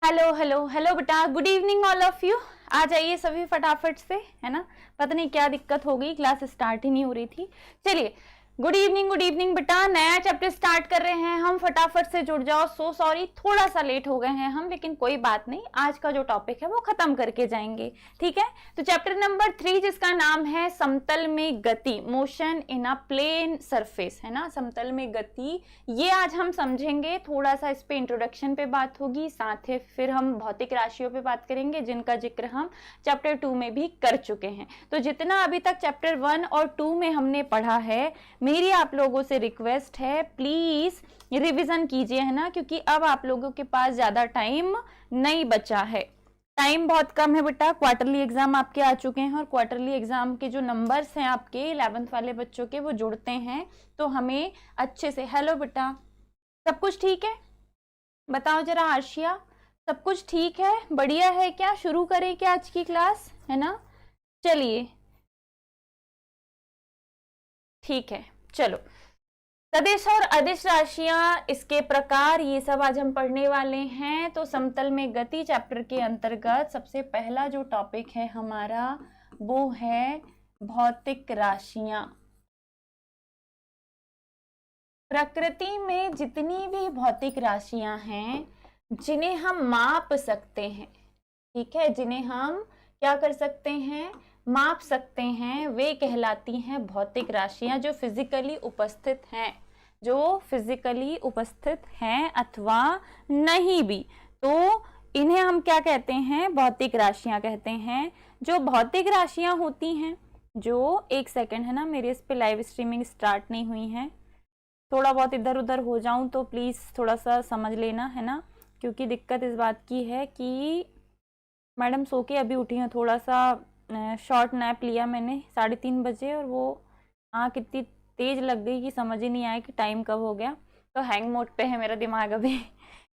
Hello hello hello बेटा, good evening all of you. आ जाइए सभी फटाफट से, है ना। पता नहीं क्या दिक्कत हो गई, क्लास स्टार्ट ही नहीं हो रही थी। चलिए, गुड इवनिंग बेटा। नया चैप्टर स्टार्ट कर रहे हैं हम, फटाफट से जुड़ जाओ। सो सॉरी, थोड़ा सा लेट हो गए हैं हम, लेकिन कोई बात नहीं, आज का जो टॉपिक है वो खत्म करके जाएंगे, ठीक है। तो चैप्टर नंबर 3 जिसका नाम है समतल में गति, motion in a plane surface, है ना, समतल में गति, ये आज हम समझेंगे। थोड़ा सा इस पे इंट्रोडक्शन पे बात होगी, साथ ही फिर हम भौतिक राशियों पे बात करेंगे जिनका जिक्र हम चैप्टर 2 में भी कर चुके हैं। तो जितना अभी तक चैप्टर 1 और 2 में हमने पढ़ा है, मेरी आप लोगों से रिक्वेस्ट है प्लीज रिवीजन कीजिए, है ना, क्योंकि अब आप लोगों के पास ज्यादा टाइम नहीं बचा है। टाइम बहुत कम है बेटा, क्वार्टरली एग्जाम आपके आ चुके हैं और क्वार्टरली एग्जाम के जो नंबर्स हैं आपके 11th वाले बच्चों के वो जुड़ते हैं, तो हमें अच्छे से। हेलो बेटा, सब कुछ ठीक है? बताओ जरा आशिया, सब कुछ ठीक है, बढ़िया है क्या? शुरू करें क्या आज की क्लास, है ना? चलिए ठीक है, चलो। सदिश और अदिश राशियां, इसके प्रकार, ये सब आज हम पढ़ने वाले हैं। तो समतल में गति चैप्टर के अंतर्गत सबसे पहला जो टॉपिक है हमारा वो है भौतिक राशियां। प्रकृति में जितनी भी भौतिक राशियां हैं जिन्हें हम माप सकते हैं, ठीक है, जिन्हें हम क्या कर सकते हैं, माप सकते हैं, वे कहलाती हैं भौतिक राशियां, जो फिजिकली उपस्थित हैं, जो फिजिकली उपस्थित हैं अथवा नहीं भी, तो इन्हें हम क्या कहते हैं, भौतिक राशियां कहते हैं। जो भौतिक राशियां होती हैं, जो, एक सेकंड, है ना, मेरे इस पे लाइव स्ट्रीमिंग स्टार्ट नहीं हुई है, थोड़ा बहुत इधर उधर हो जाऊं तो प्लीज़ थोड़ा सा समझ लेना, है ना, क्योंकि दिक्कत इस बात की है कि मैडम सो के अभी उठी हैं, थोड़ा सा शॉर्ट नैप लिया मैंने 3:30 बजे, और वो आँख इतनी तेज लग गई कि समझ ही नहीं आया कि टाइम कब हो गया। तो हैंग मोड पे है मेरा दिमाग अभी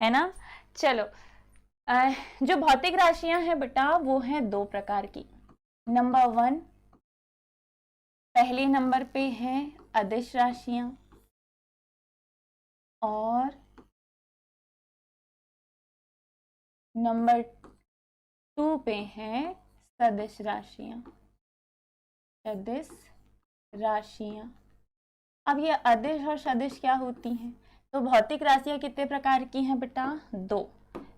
है ना। चलो, जो भौतिक राशियां हैं बेटा वो हैं 2 प्रकार की। नंबर 1, पहले नंबर पे हैं अदिश राशियां, और नंबर 2 पे हैं सदिश राशियां, सदिश राशियां। अब ये अदिश और सदिश क्या होती हैं? तो भौतिक राशियां कितने प्रकार की हैं बेटा? 2।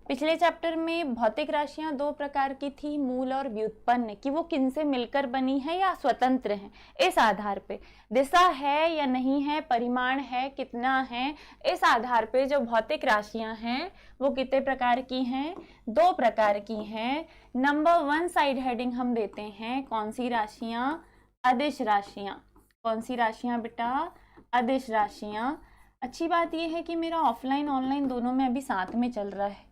पिछले चैप्टर में भौतिक राशियां 2 प्रकार की थी, मूल और व्युत्पन्न, कि वो किनसे मिलकर बनी है या स्वतंत्र हैं, इस आधार पे। दिशा है या नहीं है, परिमाण है कितना है, इस आधार पे जो भौतिक राशियां हैं वो कितने प्रकार की हैं? 2 प्रकार की हैं। नंबर 1 साइड हेडिंग हम देते हैं, कौन सी राशियां? अदिश राशियां। कौन सी राशियां बेटा? अदिश राशियां। अच्छी बात यह है कि मेरा ऑफलाइन ऑनलाइन दोनों में अभी साथ में चल रहा है,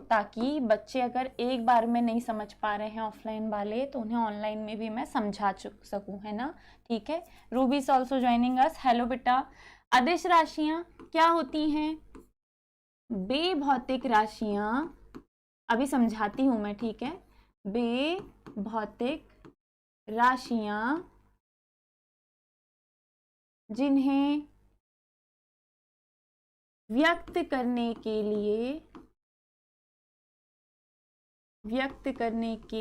ताकि बच्चे अगर एक बार में नहीं समझ पा रहे हैं ऑफलाइन वाले, तो उन्हें ऑनलाइन में भी मैं समझा सकूं, है ना, ठीक है। Ruby is also joining us, hello बेटा। अदिश राशियां क्या होती हैं? बे भौतिक राशियां, अभी समझाती हूं मैं, ठीक है। बे भौतिक राशियां जिन्हें व्यक्त करने के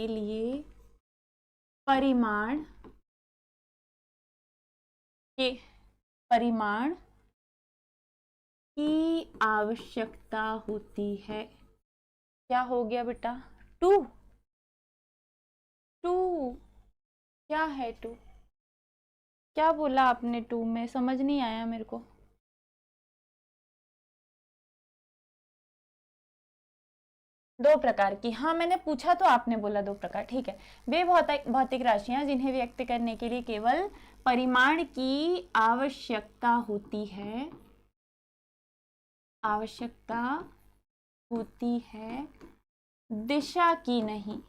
लिए परिमाण की आवश्यकता होती है। क्या हो गया बेटा? 2। क्या है 2? क्या बोला आपने 2 में? समझ नहीं आया मेरे को। दो प्रकार की, हाँ मैंने पूछा तो आपने बोला 2 प्रकार, ठीक है। वे भौतिक राशियां जिन्हें व्यक्त करने के लिए केवल परिमाण की आवश्यकता होती है, दिशा की नहीं।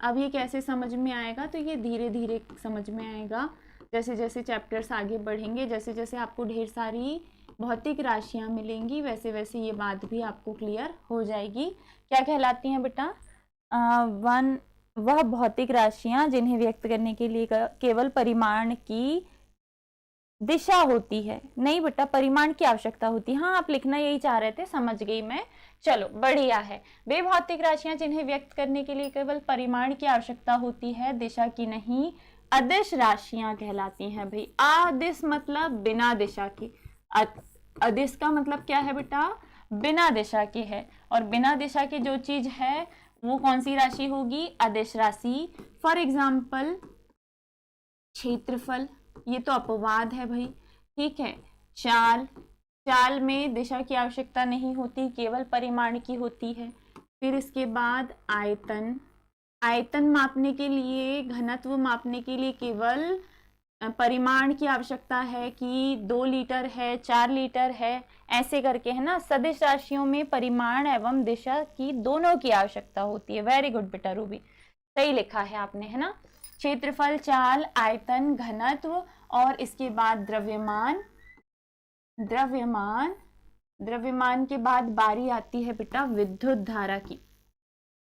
अब ये कैसे समझ में आएगा? तो ये धीरे धीरे समझ में आएगा, जैसे जैसे चैप्टर्स आगे बढ़ेंगे, जैसे जैसे आपको ढेर सारी भौतिक राशियां मिलेंगी, वैसे वैसे ये बात भी आपको क्लियर हो जाएगी। क्या कहलाती हैं बेटा? 1, वह भौतिक राशियां जिन्हें व्यक्त करने के लिए केवल परिमाण की दिशा होती है। नहीं बेटा, परिमाण की आवश्यकता होती है। हाँ, आप लिखना यही चाह रहे थे, समझ गई मैं। चलो बढ़िया है। वे भौतिक राशियां जिन्हें व्यक्त करने के लिए केवल परिमाण की आवश्यकता होती है, दिशा की नहीं, अदिश राशियां कहलाती हैं भाई। अदिश मतलब बिना दिशा की। अदिश का मतलब क्या है बेटा? बिना दिशा की है। और बिना दिशा की जो चीज है वो कौन सी राशि होगी? अदिश राशि। फॉर एग्जाम्पल क्षेत्रफल, ये तो अपवाद है भाई, ठीक है। चाल, चाल में दिशा की आवश्यकता नहीं होती, केवल परिमाण की होती है। फिर इसके बाद आयतन, आयतन मापने के लिए, घनत्व मापने के लिए केवल परिमाण की आवश्यकता है कि 2 लीटर है, 4 लीटर है, ऐसे करके, है ना। सदिश राशियों में परिमाण एवं दिशा की दोनों की आवश्यकता होती है। वेरी गुड बेटा रूबी, सही लिखा है आपने, है ना। क्षेत्रफल, चाल, आयतन, घनत्व और इसके बाद द्रव्यमान। द्रव्यमान, द्रव्यमान के बाद बारी आती है बेटा विद्युत धारा की।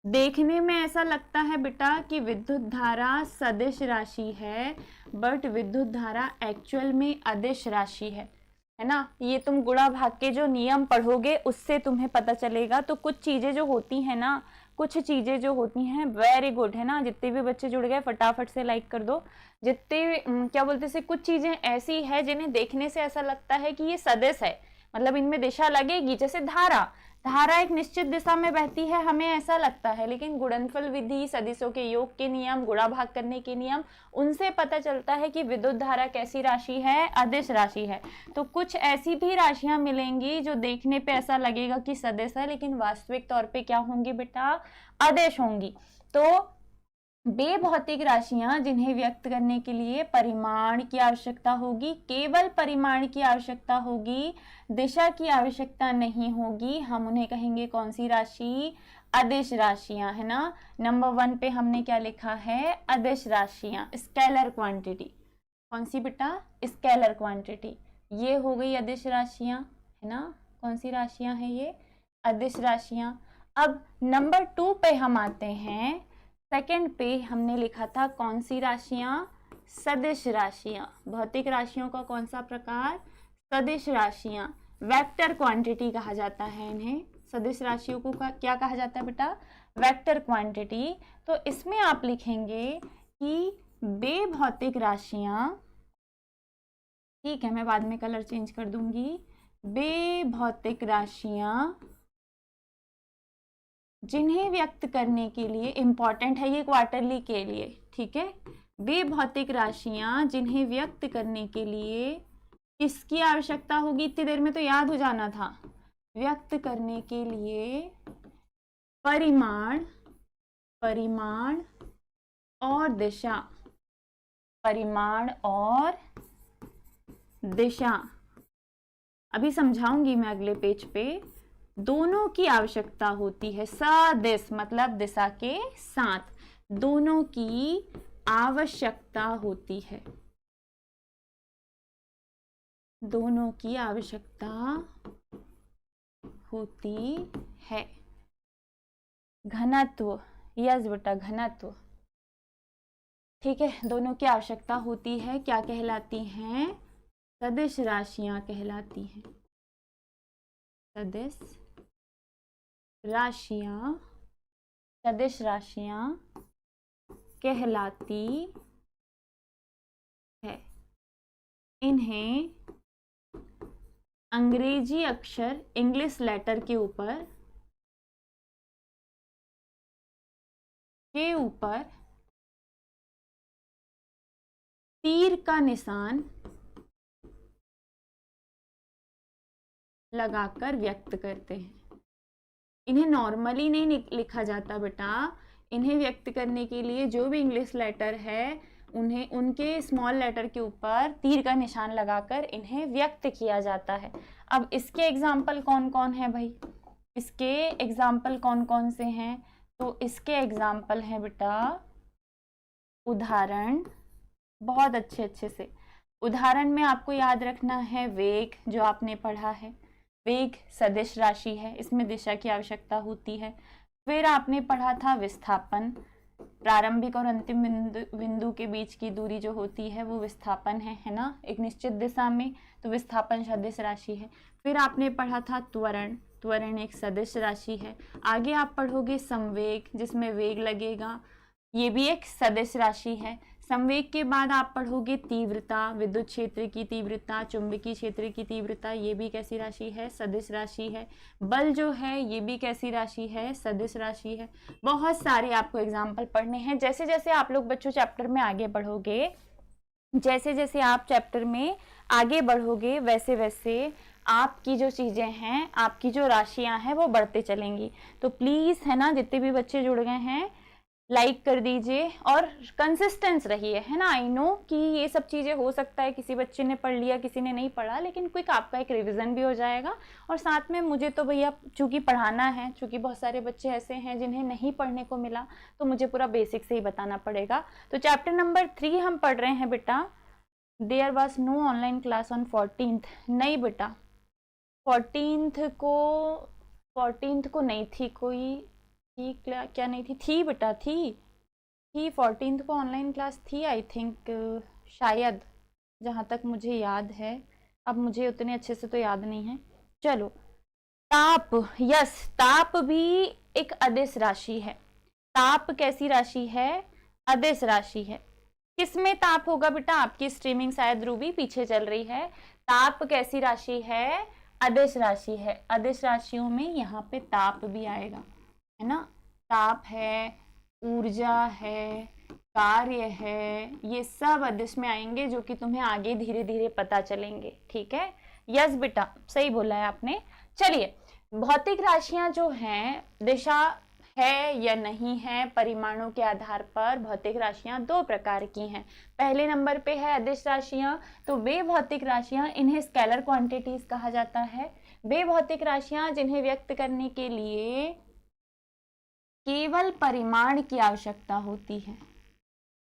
देखने में ऐसा लगता है बेटा कि विद्युत धारा सदिश राशि है, बट विद्युत धारा एक्चुअल में अदिश राशि है ना। ये तुम गुणा भाग के जो नियम पढ़ोगे उससे तुम्हें पता चलेगा। तो कुछ चीजें जो होती है ना, कुछ चीजें जो होती हैं, वेरी गुड, है ना। जितने भी बच्चे जुड़ गए फटाफट से लाइक कर दो। जितने क्या बोलते से, कुछ चीजें ऐसी है जिन्हें देखने से ऐसा लगता है कि ये सदिश है, मतलब इनमें दिशा लगेगी। जैसे धारा, धारा एक निश्चित दिशा में बहती है, हमें ऐसा लगता है, लेकिन गुणनफल विधि, सदिशों के योग के नियम, गुणा भाग करने के नियम, उनसे पता चलता है कि विद्युत धारा कैसी राशि है? अदिश राशि है। तो कुछ ऐसी भी राशियां मिलेंगी जो देखने पे ऐसा लगेगा कि सदिश है, लेकिन वास्तविक तौर पे क्या होंगी बेटा? अदिश होंगी। तो वे भौतिक राशियां जिन्हें व्यक्त करने के लिए परिमाण की आवश्यकता होगी, केवल परिमाण की आवश्यकता होगी, दिशा की आवश्यकता नहीं होगी, हम उन्हें कहेंगे कौन सी राशि? अदिश राशियां, है ना। नंबर 1 पे हमने क्या लिखा है? अदिश राशियां, स्केलर क्वांटिटी। कौन सी बेटा? Scalar quantity. ये हो गई अदिश राशियां, है ना। कौन सी राशियां हैं ये? अदिश राशियां। अब नंबर 2 पे हम आते हैं। सेकंड पे हमने लिखा था कौन सी राशियां? सदिश राशियां। भौतिक राशियों का कौन सा प्रकार? सदिश राशियां। वेक्टर क्वांटिटी कहा जाता है इन्हें। सदिश राशियों को क्या कहा जाता है बेटा? Vector quantity. तो इसमें आप लिखेंगे कि वे भौतिक राशियां, ठीक है, मैं बाद में कलर चेंज कर दूंगी। वे भौतिक राशियां जिन्हें व्यक्त करने के लिए, इंपॉर्टेंट है ये क्वार्टरली के लिए, ठीक है। वे भौतिक राशियां जिन्हें व्यक्त करने के लिए किसकी आवश्यकता होगी? इतनी देर में तो याद हो जाना था। व्यक्त करने के लिए परिमाण, परिमाण और दिशा, परिमाण और दिशा, अभी समझाऊंगी मैं अगले पेज पे। दोनों की आवश्यकता होती है। सदिश मतलब दिशा के साथ, दोनों की आवश्यकता होती है, दोनों की आवश्यकता होती है। घनत्व, यस बेटा, घनत्व, ठीक है, दोनों की आवश्यकता होती है। क्या कहलाती हैं? सदिश राशियां कहलाती हैं। सदिश राशियां, सदिश राशियां कहलाती है। इन्हें अंग्रेजी अक्षर, इंग्लिश लेटर के ऊपर तीर का निशान लगाकर व्यक्त करते हैं। इन्हें नॉर्मली नहीं लिखा जाता बेटा। इन्हें व्यक्त करने के लिए जो भी इंग्लिश लेटर है, उन्हें उनके स्मॉल लेटर के ऊपर तीर का निशान लगाकर इन्हें व्यक्त किया जाता है। अब इसके एग्जाम्पल कौन कौन है भाई? इसके एग्जाम्पल कौन कौन से हैं? तो इसके एग्जाम्पल हैं बेटा, उदाहरण, बहुत अच्छे अच्छे से। उदाहरण में आपको याद रखना है वेग, जो आपने पढ़ा है। वेग सदिश राशि है, इसमें दिशा की आवश्यकता होती है। फिर आपने पढ़ा था विस्थापन, प्रारंभिक और अंतिम बिंदु के बीच की दूरी जो होती है वो विस्थापन है ना, एक निश्चित दिशा में, तो विस्थापन सदिश राशि है। फिर आपने पढ़ा था त्वरण, त्वरण एक सदिश राशि है। आगे आप पढ़ोगे संवेग, जिसमें वेग लगेगा, ये भी एक सदिश राशि है। संवेग के बाद आप पढ़ोगे तीव्रता, विद्युत क्षेत्र की तीव्रता, चुंबकीय क्षेत्र की तीव्रता, ये भी कैसी राशि है, सदिश राशि है। बल जो है ये भी कैसी राशि है, सदिश राशि है। बहुत सारे आपको एग्जाम्पल पढ़ने हैं। जैसे जैसे आप लोग बच्चों चैप्टर में आगे बढ़ोगे, जैसे जैसे आप चैप्टर में आगे बढ़ोगे, वैसे वैसे आपकी जो चीज़ें हैं, आपकी जो राशियां हैं वो बढ़ते चलेंगी। तो प्लीज़ है ना, जितने भी बच्चे जुड़ गए हैं लाइक कर दीजिए और कंसिस्टेंस रहिए, है ना। आई नो कि ये सब चीज़ें हो सकता है किसी बच्चे ने पढ़ लिया, किसी ने नहीं पढ़ा, लेकिन क्विक आपका एक रिवीजन भी हो जाएगा। और साथ में मुझे तो भैया चूँकि पढ़ाना है, चूँकि बहुत सारे बच्चे ऐसे हैं जिन्हें नहीं पढ़ने को मिला, तो मुझे पूरा बेसिक से ही बताना पड़ेगा। तो चैप्टर नंबर 3 हम पढ़ रहे हैं बेटा। There was no online class on 14th। नहीं बेटा, 14th को नहीं थी कोई, थी क्या नहीं थी, थी बेटा, थी 14th को ऑनलाइन क्लास थी आई थिंक, शायद, जहाँ तक मुझे याद है। अब मुझे उतने अच्छे से तो याद नहीं है। चलो, ताप, यस, ताप भी एक अदिश राशि है। ताप कैसी राशि है, अदिश राशि है। किसमें ताप होगा बेटा, आपकी स्ट्रीमिंग शायद रूबी पीछे चल रही है। ताप कैसी राशि है, अदिश राशि है। अदिश राशियों में यहाँ पे ताप भी आएगा, है ना। ताप है, ऊर्जा है, कार्य है, ये सब अदिश में आएंगे, जो कि तुम्हें आगे धीरे धीरे पता चलेंगे। ठीक है, यस बेटा, सही बोला है आपने। चलिए, भौतिक राशियां जो हैं, दिशा है या नहीं है, परिमाणों के आधार पर भौतिक राशियां दो प्रकार की हैं। पहले नंबर पे है अदिश राशियां, तो वे भौतिक राशियां, इन्हें स्केलर क्वांटिटीज कहा जाता है। वे भौतिक राशियां जिन्हें व्यक्त करने के लिए केवल परिमाण की आवश्यकता होती है,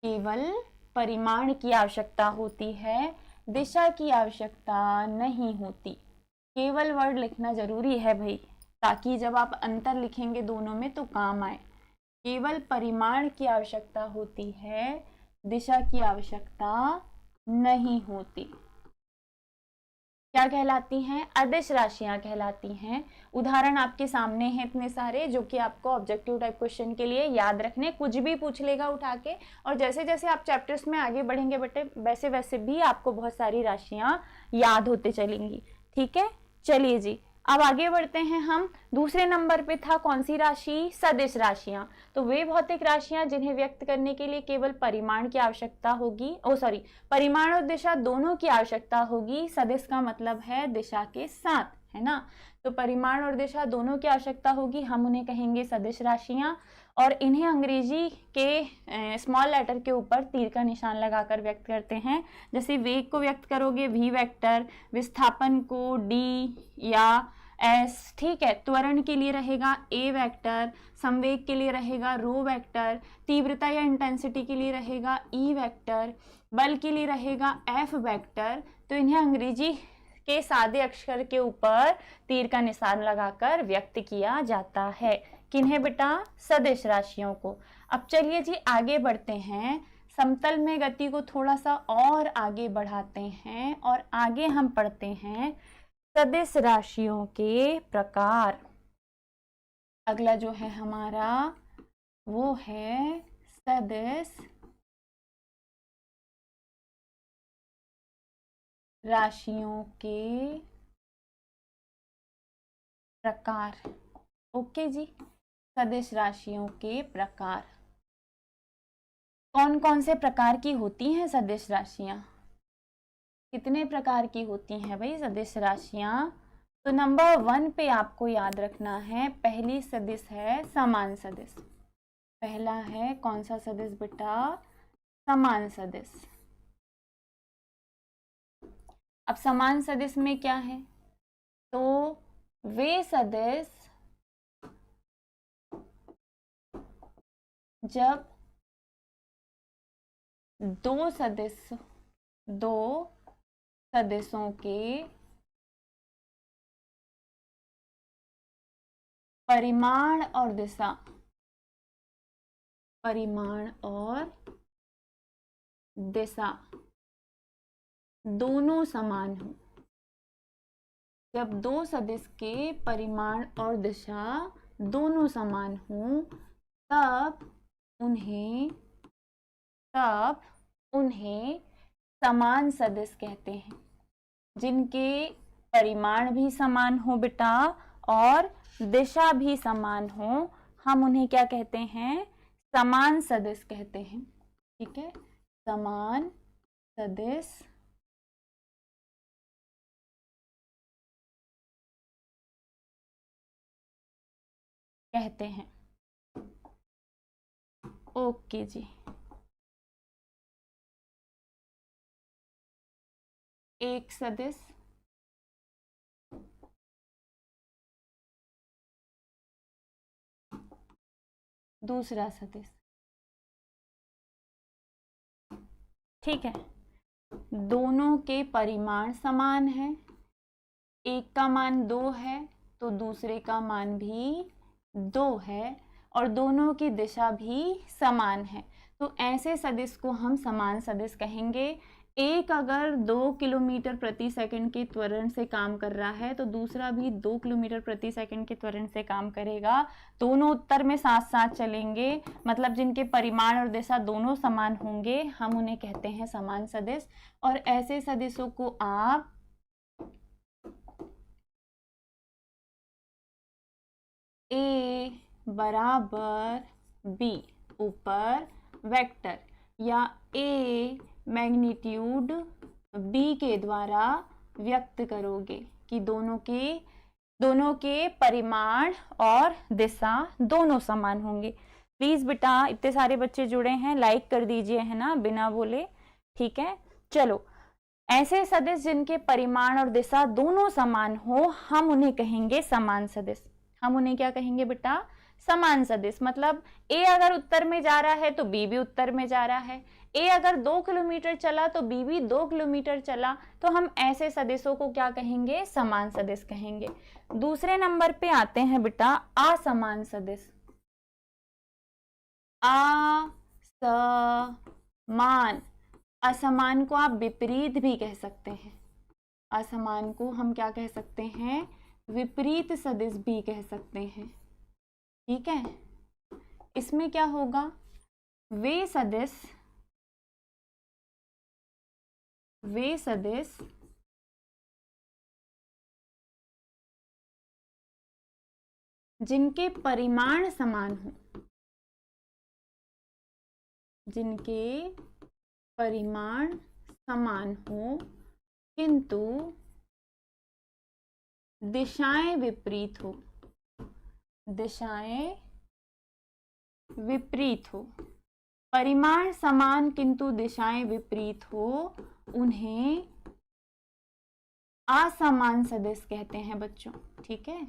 केवल परिमाण की आवश्यकता होती है, दिशा की आवश्यकता नहीं होती। केवल वर्ड लिखना जरूरी है भाई, ताकि जब आप अंतर लिखेंगे दोनों में तो काम आए। केवल परिमाण की आवश्यकता होती है, दिशा की आवश्यकता नहीं होती। क्या कहलाती हैं, अदिश राशियां कहलाती हैं। उदाहरण आपके सामने हैं इतने सारे, जो कि आपको ऑब्जेक्टिव टाइप क्वेश्चन के लिए याद रखने, कुछ भी पूछ लेगा उठा के। और जैसे जैसे आप चैप्टर्स में आगे बढ़ेंगे बेटे, वैसे वैसे भी आपको बहुत सारी राशियां याद होते चलेंगी। ठीक है, चलिए जी, अब आगे बढ़ते हैं हम। दूसरे नंबर पे था कौन सी राशि, सदिश राशियां। तो वे भौतिक राशियां जिन्हें व्यक्त करने के लिए केवल परिमाण की आवश्यकता होगी, परिमाण और दिशा दोनों की आवश्यकता होगी। सदिश का मतलब है दिशा के साथ, है ना। तो परिमाण और दिशा दोनों की आवश्यकता होगी, हम उन्हें कहेंगे सदिश राशियां। और इन्हें अंग्रेजी के स्मॉल लेटर के ऊपर तीर का निशान लगाकर व्यक्त करते हैं। जैसे वेग को व्यक्त करोगे वी वेक्टर, विस्थापन को डी या एस, ठीक है। त्वरण के लिए रहेगा ए वेक्टर, संवेग के लिए रहेगा रो वेक्टर, तीव्रता या इंटेंसिटी के लिए रहेगा ई वेक्टर, बल के लिए रहेगा एफ वेक्टर। तो इन्हें अंग्रेजी के सादे अक्षर के ऊपर तीर का निशान लगाकर व्यक्त किया जाता है। किन्हें बेटा, सदिश राशियों को। अब चलिए जी आगे बढ़ते हैं, समतल में गति को थोड़ा सा और आगे बढ़ाते हैं और आगे हम पढ़ते हैं सदिश राशियों के प्रकार। अगला जो है हमारा वो है सदिश राशियों के प्रकार। ओके जी, सदिश राशियों के प्रकार कौन कौन से प्रकार की होती हैं सदिश राशियां, कितने प्रकार की होती हैं भाई सदिश राशियां। तो नंबर 1 पे आपको याद रखना है, पहली सदिश है समान सदिश। पहला है कौन सा सदिश बेटा, समान सदिश। अब समान सदिश में क्या है, तो वे सदिश जब दो सदिशों के परिमाण और दिशा परिमाण और दिशा दोनों समान हो। जब दो सदिश के परिमाण और दिशा दोनों समान हो तब उन्हें समान सदिश कहते हैं। जिनके परिमाण भी समान हो बेटा और दिशा भी समान हो, हम उन्हें क्या कहते हैं? समान सदिश कहते हैं। ठीक है, समान सदिश कहते हैं। ओके जी। एक सदिश दूसरा सदिश। ठीक है, दोनों के परिमाण समान है। एक का मान 2 है तो दूसरे का मान भी 2 है और दोनों की दिशा भी समान है, तो ऐसे सदिश को हम समान सदिश कहेंगे। एक अगर 2 किलोमीटर प्रति सेकंड के त्वरण से काम कर रहा है तो दूसरा भी 2 किलोमीटर प्रति सेकंड के त्वरण से काम करेगा। दोनों उत्तर में साथ साथ चलेंगे, मतलब जिनके परिमाण और दिशा दोनों समान होंगे, हम उन्हें कहते हैं समान सदिश। और ऐसे सदिशों को आप A बराबर B ऊपर वेक्टर या A मैग्नीट्यूड B के द्वारा व्यक्त करोगे कि दोनों के परिमाण और दिशा दोनों समान होंगे। प्लीज बेटा, इतने सारे बच्चे जुड़े हैं, लाइक कर दीजिए, है ना, बिना बोले। ठीक है, चलो, ऐसे सदिश जिनके परिमाण और दिशा दोनों समान हो, हम उन्हें कहेंगे समान सदिश। हम उन्हें क्या कहेंगे बेटा? समान सदिश। मतलब ए अगर उत्तर में जा रहा है तो बी भी उत्तर में जा रहा है, ए अगर 2 किलोमीटर चला तो बी भी 2 किलोमीटर चला, तो हम ऐसे सदिशों को क्या कहेंगे? समान सदिश कहेंगे। दूसरे नंबर पे आते हैं बेटा असमान सदिश। असमान, असमान को आप विपरीत भी कह सकते हैं। असमान को हम क्या कह सकते हैं? विपरीत सदिश भी कह सकते हैं। ठीक है, इसमें क्या होगा? वे सदिश जिनके परिमाण समान हो, जिनके परिमाण समान हो किंतु दिशाएं विपरीत हो, दिशाएं विपरीत हो, परिमाण समान किंतु दिशाएं विपरीत हो, उन्हें असमान सदिश कहते हैं बच्चों। ठीक है,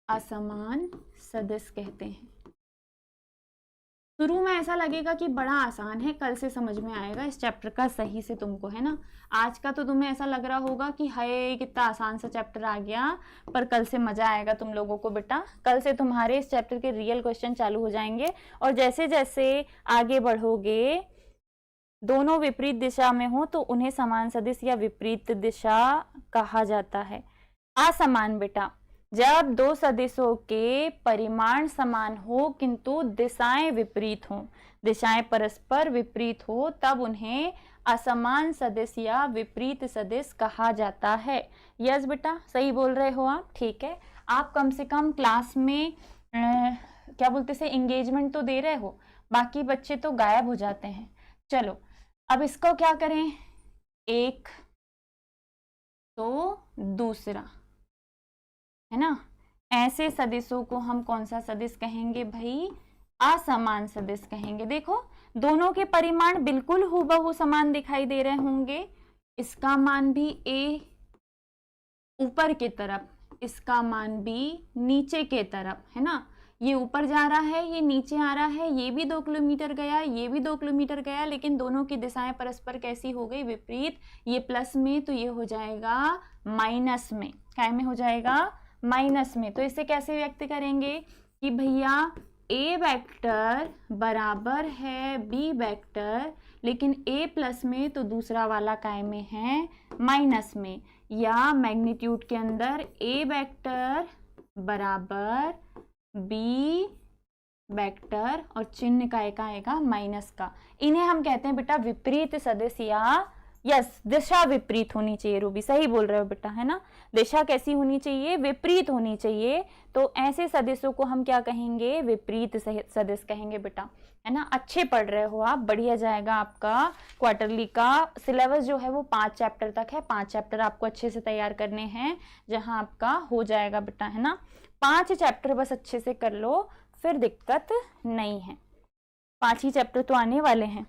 असमान सदिश कहते हैं। शुरू में ऐसा लगेगा कि बड़ा आसान है, कल से समझ में आएगा इस चैप्टर का सही से तुमको, है ना। आज का तो तुम्हें ऐसा लग रहा होगा कि हाय कितना आसान सा चैप्टर आ गया, पर कल से मजा आएगा तुम लोगों को बेटा। कल से तुम्हारे इस चैप्टर के रियल क्वेश्चन चालू हो जाएंगे और जैसे जैसे आगे बढ़ोगे, दोनों विपरीत दिशा में हो तो उन्हें समान सदिश या विपरीत दिशा कहा जाता है। असमान बेटा, जब दो सदिशों के परिमाण समान हो किंतु दिशाएं विपरीत हो, दिशाएं परस्पर विपरीत हो, तब उन्हें असमान सदिश या विपरीत सदिश कहा जाता है। यस बेटा, सही बोल रहे हो आप। ठीक है, आप कम से कम क्लास में क्या बोलते से एंगेजमेंट तो दे रहे हो, बाकी बच्चे तो गायब हो जाते हैं। चलो, अब इसको क्या करें? एक तो दूसरा, है ना। ऐसे सदिशों को हम कौन सा सदिश कहेंगे भाई? असमान सदिश कहेंगे। देखो, दोनों के परिमाण बिल्कुल हूबहू समान दिखाई दे रहे होंगे। इसका मान भी a ऊपर की तरफ, इसका मान भी नीचे के तरफ, है ना। ये ऊपर जा रहा है, ये नीचे आ रहा है, ये भी 2 किलोमीटर गया, ये भी 2 किलोमीटर गया, लेकिन दोनों की दिशाएं परस्पर कैसी हो गई? विपरीत। ये प्लस में तो ये हो जाएगा माइनस में। क्या में हो जाएगा? माइनस में। तो इसे कैसे व्यक्त करेंगे कि भैया ए वेक्टर बराबर है बी वेक्टर, लेकिन ए प्लस में तो दूसरा वाला काय में है माइनस में, या मैग्नीट्यूड के अंदर ए वेक्टर बराबर बी वेक्टर और चिन्ह काय का आएगा माइनस का। इन्हें हम कहते हैं बेटा विपरीत सदिश, या यस दिशा विपरीत होनी चाहिए। रूबी सही बोल रहे हो बेटा, है ना। दिशा कैसी होनी चाहिए? विपरीत होनी चाहिए। तो ऐसे सदिशों को हम क्या कहेंगे? विपरीत सदिश कहेंगे बेटा, है ना। अच्छे पढ़ रहे हो आप, बढ़िया जाएगा आपका क्वार्टरली का सिलेबस जो है वो 5 चैप्टर तक है। 5 चैप्टर आपको अच्छे से तैयार करने हैं, जहां आपका हो जाएगा बेटा, है ना। 5 चैप्टर बस अच्छे से कर लो, फिर दिक्कत नहीं है। 5 ही चैप्टर तो आने वाले हैं,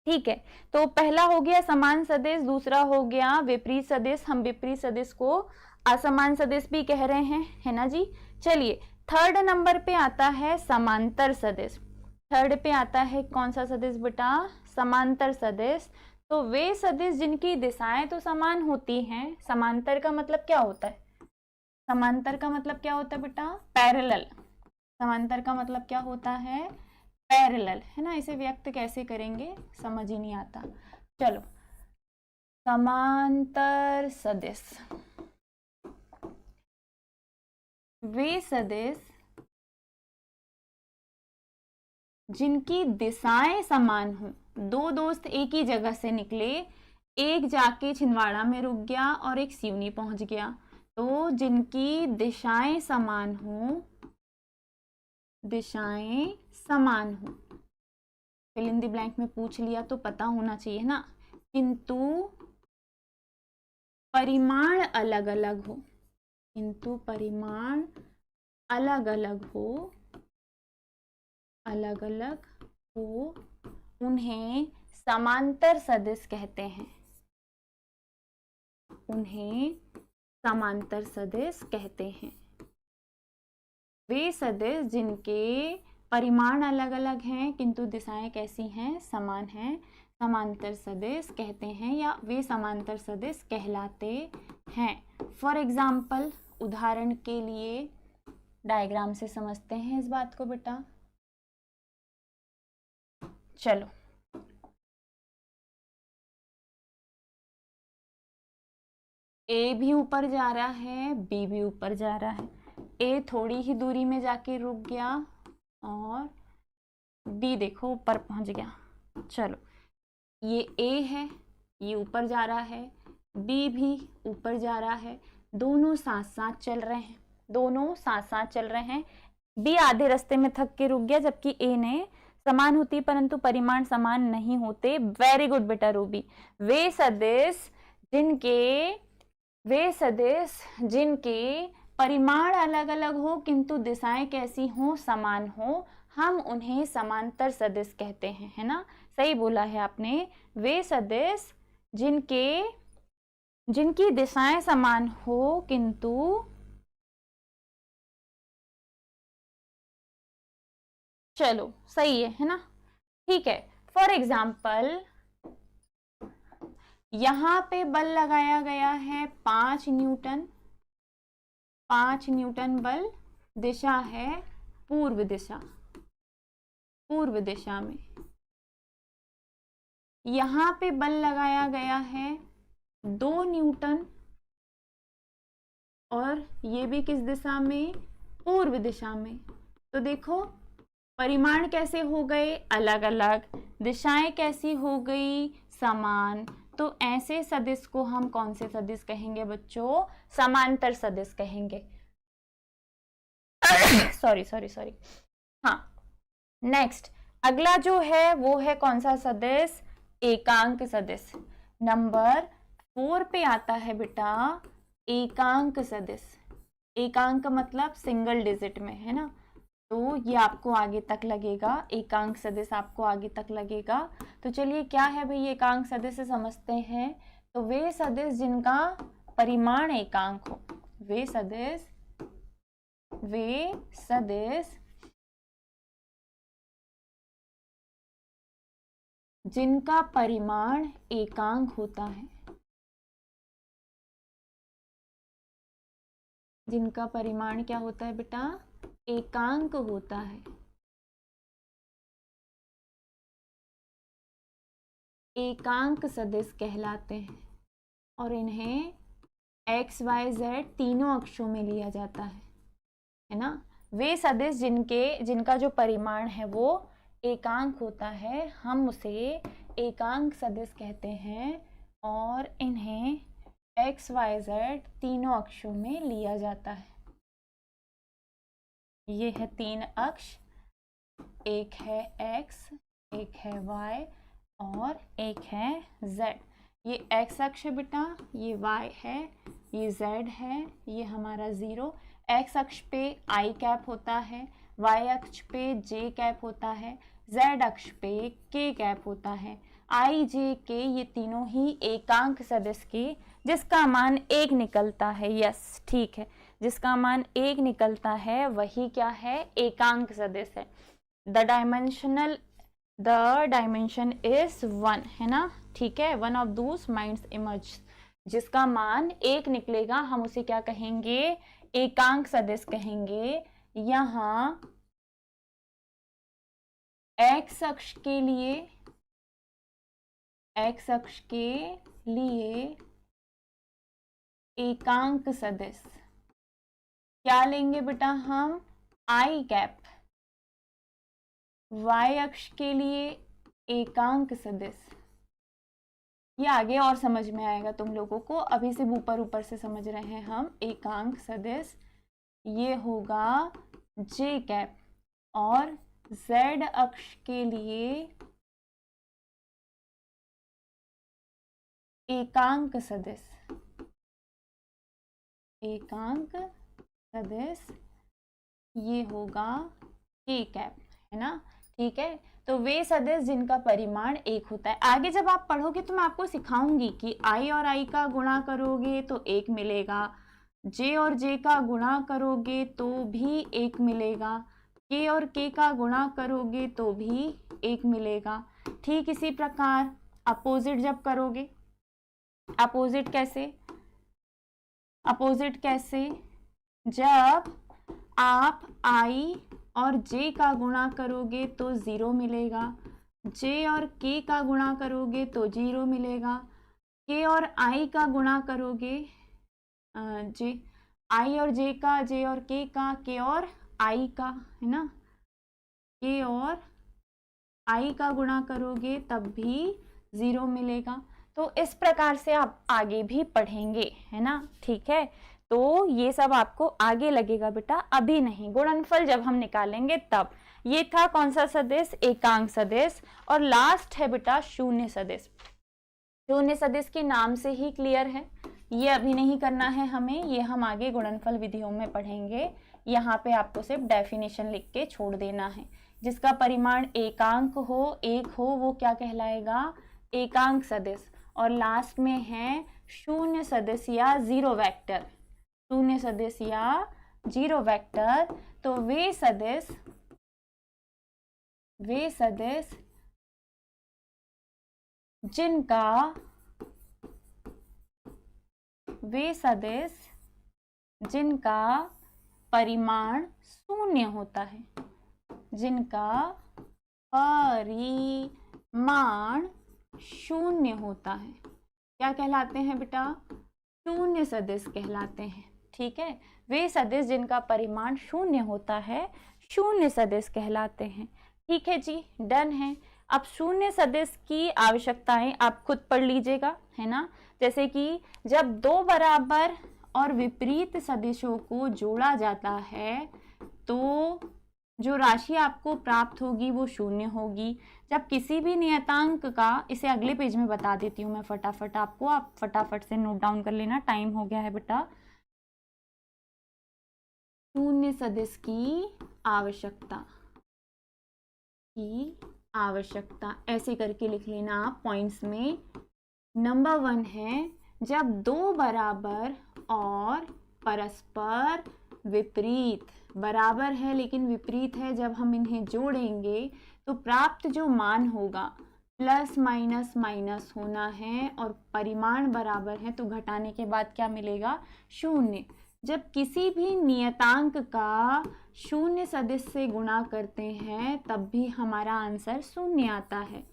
ठीक है। तो पहला हो गया समान सदिश, दूसरा हो गया विपरीत सदिश। हम विपरीत सदिश को असमान सदिश भी कह रहे हैं, है ना जी। चलिए थर्ड नंबर पे आता है समांतर सदिश। थर्ड पे आता है कौन सा सदिश बेटा? समांतर सदिश। तो वे सदिश जिनकी दिशाएं तो समान होती हैं। समांतर का मतलब क्या होता है? समांतर का मतलब क्या होता है बेटा? पैरेलल। समांतर का मतलब क्या होता है? पैरेलल, है ना। इसे व्यक्त कैसे करेंगे समझ ही नहीं आता। चलो समांतर सदिश, वे सदिश जिनकी दिशाएं समान हो। दो दोस्त एक ही जगह से निकले, एक जाके छिंदवाड़ा में रुक गया और एक सिवनी पहुंच गया। तो जिनकी दिशाएं समान हो, दिशाएं समान हो, फिल इन द ब्लैंक में पूछ लिया तो पता होना चाहिए ना, किंतु परिमाण अलग अलग हो, किंतु परिमाण अलग अलग हो, अलग अलग हो, उन्हें समांतर सदिश कहते हैं। उन्हें समांतर सदिश कहते हैं। वे सदिश जिनके परिमाण अलग अलग हैं किंतु दिशाएं कैसी हैं? समान हैं, समांतर सदिश कहते हैं, या वे समांतर सदिश कहलाते हैं। फॉर एग्जाम्पल, उदाहरण के लिए डायग्राम से समझते हैं इस बात को बेटा। चलो ए भी ऊपर जा रहा है, बी भी ऊपर जा रहा है। ए थोड़ी ही दूरी में जाके रुक गया और बी देखो ऊपर पहुंच गया। चलो ये ए है, ये ऊपर जा रहा है, बी भी ऊपर जा रहा है, दोनों साथ साथ चल रहे हैं, दोनों साथ साथ चल रहे हैं। बी आधे रास्ते में थक के रुक गया, जबकि ए ने समान होती परंतु परिमाण समान नहीं होते। वेरी गुड बेटा रूबी। वे सदिश जिनके परिमाण अलग अलग हो किंतु दिशाएं कैसी हो? समान हो, हम उन्हें समांतर सदिश कहते हैं, है ना। सही बोला है आपने। वे सदिश जिनकी दिशाएं समान हो किंतु चलो सही है ना, ठीक है। फॉर एग्जाम्पल यहां पे बल लगाया गया है 5 न्यूटन। 5 न्यूटन बल, दिशा है पूर्व दिशा, पूर्व दिशा में। यहां पे बल लगाया गया है 2 न्यूटन, और ये भी किस दिशा में? पूर्व दिशा में। तो देखो परिमाण कैसे हो गए? अलग अलग। दिशाएं कैसी हो गई? समान। तो ऐसे सदिश को हम कौन से सदिश कहेंगे बच्चों? समांतर सदिश कहेंगे। Sorry sorry sorry. हाँ, नेक्स्ट अगला जो है वो है कौन सा सदिश? एकांक सदिश। नंबर 4 पे आता है बेटा एकांक सदिश। एकांक मतलब सिंगल डिजिट में, है ना। तो ये आपको आगे तक लगेगा, एकांक सदिश आपको आगे तक लगेगा। तो चलिए क्या है भाई एकांक सदिश से समझते हैं। तो वे सदिश जिनका परिमाण एकांक हो, वे सदिश जिनका परिमाण एकांक होता है, जिनका परिमाण क्या होता है बेटा? एकांक होता है। एकांक सदिश कहलाते हैं और इन्हें x, y, z तीनों अक्षों में लिया जाता है ना। वे सदिश जिनका जो परिमाण है वो एकांक होता है, हम उसे एकांक सदिश कहते हैं और इन्हें x, y, z तीनों अक्षों में लिया जाता है। ये है तीन अक्ष, एक है x, एक है y और एक है z। ये x अक्ष है बेटा, ये y है, ये z है, ये हमारा 0। x अक्ष पे i कैप होता है, y अक्ष पे j कैप होता है, z अक्ष पे k कैप होता है। i, j, k ये तीनों ही एकांक सदिश के जिसका मान 1 निकलता है, यस ठीक है, जिसका मान 1 निकलता है वही क्या है, एकांक सदिश है। द डायमेंशन इज 1 है ना, ठीक है। One of those minds emerge, जिसका मान 1 निकलेगा हम उसे क्या कहेंगे, एकांक सदिश कहेंगे। यहाँ x अक्ष के लिए एकांक सदिश क्या लेंगे बेटा हम, i कैप। y अक्ष के लिए एकांक सदिश, ये आगे और समझ में आएगा तुम लोगों को, अभी से ऊपर से समझ रहे हैं हम। एकांक सदिश ये होगा j कैप और z अक्ष के लिए एकांक सदिश ये होगा k कैप, है ना, ठीक है। तो वे सदिश जिनका परिमाण 1 होता है। आगे जब आप पढ़ोगे तो मैं आपको सिखाऊंगी कि i और i का गुणा करोगे तो 1 मिलेगा, j और j का गुणा करोगे तो भी 1 मिलेगा, k और k का गुणा करोगे तो भी 1 मिलेगा। ठीक इसी प्रकार अपोजिट जब करोगे, अपोजिट कैसे, जब आप i और j का गुणा करोगे तो 0 मिलेगा, j और k का गुणा करोगे तो 0 मिलेगा, k और i का गुणा करोगे, i और j का, j और k का, k और i का, है ना, k और i का गुणा करोगे तब भी 0 मिलेगा। तो इस प्रकार से आप आगे भी पढ़ेंगे, है ना, ठीक है। तो ये सब आपको आगे लगेगा बेटा, अभी नहीं, गुणनफल जब हम निकालेंगे तब। ये था कौन सा सदिश, एकांक सदिश। और लास्ट है बेटा शून्य सदिश। शून्य सदिश के नाम से ही क्लियर है, ये अभी नहीं करना है हमें, ये हम आगे गुणनफल विधियों में पढ़ेंगे। यहाँ पे आपको सिर्फ डेफिनेशन लिख के छोड़ देना है। जिसका परिमाण एकांक हो, 1 हो, वो क्या कहलाएगा, एकांक सदिश। और लास्ट में है शून्य सदिश या जीरो वेक्टर, शून्य सदिश या जीरो वेक्टर। तो वे सदिश जिनका परिमाण शून्य होता है, जिनका परिमाण शून्य होता है, क्या कहलाते हैं बेटा, शून्य सदिश कहलाते हैं, ठीक है। वे सदिश जिनका परिमाण शून्य होता है, शून्य सदिश कहलाते हैं, ठीक है जी, डन है। अब शून्य सदिश की आवश्यकताएं आप खुद पढ़ लीजिएगा, है ना। जैसे कि जब दो बराबर और विपरीत सदिशों को जोड़ा जाता है तो जो राशि आपको प्राप्त होगी वो शून्य होगी। जब किसी भी नियतांक का, इसे अगले पेज में बता देती हूँ मैं फटाफट आपको, आप फटाफट से नोट डाउन कर लेना, टाइम हो गया है बेटा। शून्य सदिश की आवश्यकता ऐसे करके लिख लेना आप पॉइंट्स में। नंबर 1 है जब दो बराबर और परस्पर विपरीत, बराबर है लेकिन विपरीत है, जब हम इन्हें जोड़ेंगे तो प्राप्त जो मान होगा प्लस माइनस माइनस होना है और परिमाण बराबर है, तो घटाने के बाद क्या मिलेगा, शून्य। जब किसी भी नियतांक का शून्य सदिश से गुणा करते हैं तब भी हमारा आंसर शून्य आता है।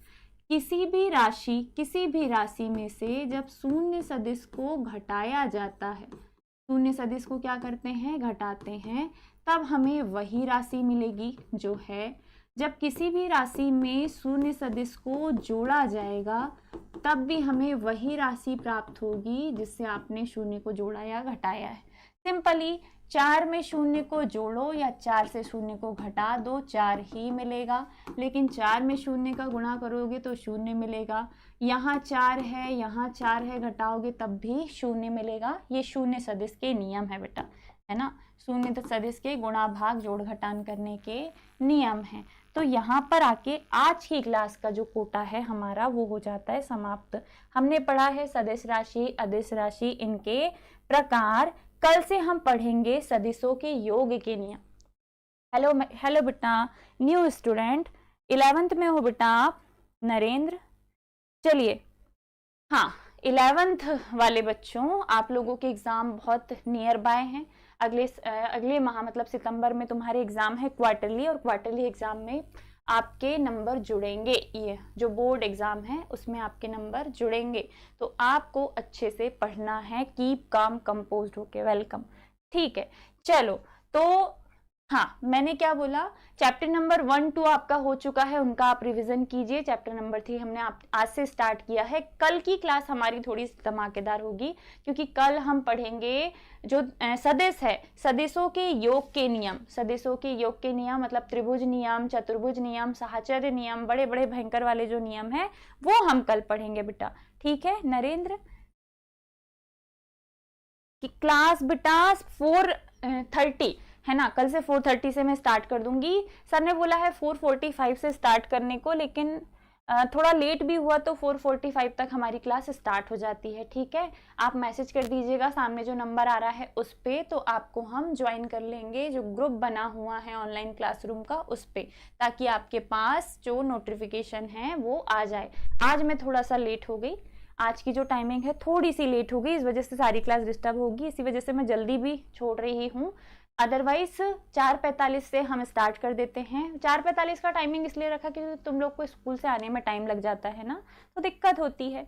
किसी भी राशि में से जब शून्य सदिश को घटाया जाता है, शून्य सदिश को क्या करते हैं, घटाते हैं, तब हमें वही राशि मिलेगी जो है। जब किसी भी राशि में शून्य सदिश को जोड़ा जाएगा तब भी हमें वही राशि प्राप्त होगी जिससे आपने शून्य को जोड़ा या घटाया है। सिंपली 4 में शून्य को जोड़ो या 4 से शून्य को घटा दो, 4 ही मिलेगा। लेकिन 4 में शून्य का गुणा करोगे तो शून्य मिलेगा। यहाँ 4 है, यहाँ 4 है, घटाओगे तब भी शून्य मिलेगा। ये शून्य सदिश के नियम है बेटा, है ना। शून्य सदिश के गुणा भाग जोड़ घटान करने के नियम है। तो यहाँ पर आके आज की क्लास का जो कोटा है हमारा वो हो जाता है समाप्त। हमने पढ़ा है सदिश राशि, अदिश राशि, इनके प्रकार। कल से हम पढ़ेंगे सदिशों के योग के नियम। हेलो बेटा, न्यू स्टूडेंट 11th में हो बेटा आप, नरेंद्र। चलिए, हाँ 11th वाले बच्चों, आप लोगों के एग्जाम बहुत नियर बाय हैं। अगले माह मतलब सितंबर में तुम्हारे एग्जाम है क्वार्टरली, और क्वार्टरली एग्जाम में आपके नंबर जुड़ेंगे। ये जो बोर्ड एग्जाम है उसमें आपके नंबर जुड़ेंगे, तो आपको अच्छे से पढ़ना है। कीप काम कंपोज्ड होके, वेलकम। ठीक है, चलो तो हाँ, मैंने क्या बोला, चैप्टर नंबर 1, 2 आपका हो चुका है, उनका आप रिवीजन कीजिए। चैप्टर नंबर 3 हमने आज से स्टार्ट किया है। कल की क्लास हमारी थोड़ी धमाकेदार होगी क्योंकि कल हम पढ़ेंगे जो सदिश है, सदिशों के योग के नियम। सदिशों के योग के नियम मतलब त्रिभुज नियम, चतुर्भुज नियम, साहचर्य नियम, बड़े बड़े भयंकर वाले जो नियम है वो हम कल पढ़ेंगे बेटा। ठीक है नरेंद्र, क्लास बेटा 4:30 है ना, कल से 4:30 से मैं स्टार्ट कर दूंगी। सर ने बोला है 4:45 से स्टार्ट करने को, लेकिन थोड़ा लेट भी हुआ तो 4:45 तक हमारी क्लास स्टार्ट हो जाती है। ठीक है, आप मैसेज कर दीजिएगा, सामने जो नंबर आ रहा है उस पे, तो आपको हम ज्वाइन कर लेंगे जो ग्रुप बना हुआ है ऑनलाइन क्लासरूम का उस पे, ताकि आपके पास जो नोटिफिकेशन है वो आ जाए। आज मैं थोड़ा सा लेट हो गई, आज की जो टाइमिंग है थोड़ी सी लेट हो गई, इस वजह से सारी क्लास डिस्टर्ब होगी, इसी वजह से मैं जल्दी भी छोड़ रही हूँ। अदरवाइज 4:45 से हम स्टार्ट कर देते हैं। 4:45 का टाइमिंग इसलिए रखा क्योंकि तुम लोग को स्कूल से आने में टाइम लग जाता है ना, तो दिक्कत होती है।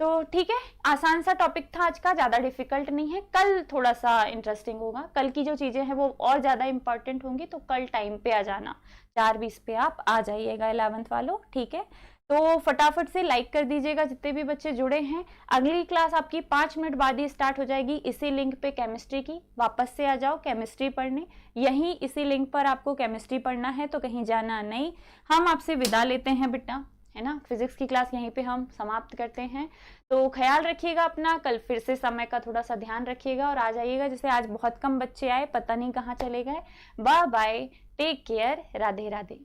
तो ठीक है, आसान सा टॉपिक था आज का, ज़्यादा डिफिकल्ट नहीं है। कल थोड़ा सा इंटरेस्टिंग होगा, कल की जो चीज़ें हैं वो और ज़्यादा इंपॉर्टेंट होंगी, तो कल टाइम पे आ जाना, 4:20 पे आप आ जाइएगा 11th वालों। ठीक है, तो फटाफट से लाइक कर दीजिएगा जितने भी बच्चे जुड़े हैं। अगली क्लास आपकी 5 मिनट बाद ही स्टार्ट हो जाएगी इसी लिंक पे, केमिस्ट्री की। वापस से आ जाओ केमिस्ट्री पढ़ने, यहीं इसी लिंक पर आपको केमिस्ट्री पढ़ना है, तो कहीं जाना नहीं। हम आपसे विदा लेते हैं बेटा, है ना। फिजिक्स की क्लास यहीं पे हम समाप्त करते हैं। तो ख्याल रखिएगा अपना, कल फिर से समय का थोड़ा सा ध्यान रखिएगा और आ जाइएगा। जैसे आज बहुत कम बच्चे आए, पता नहीं कहाँ चले गए। Bye bye, take care, Radhe Radhe.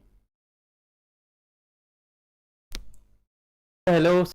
Hello.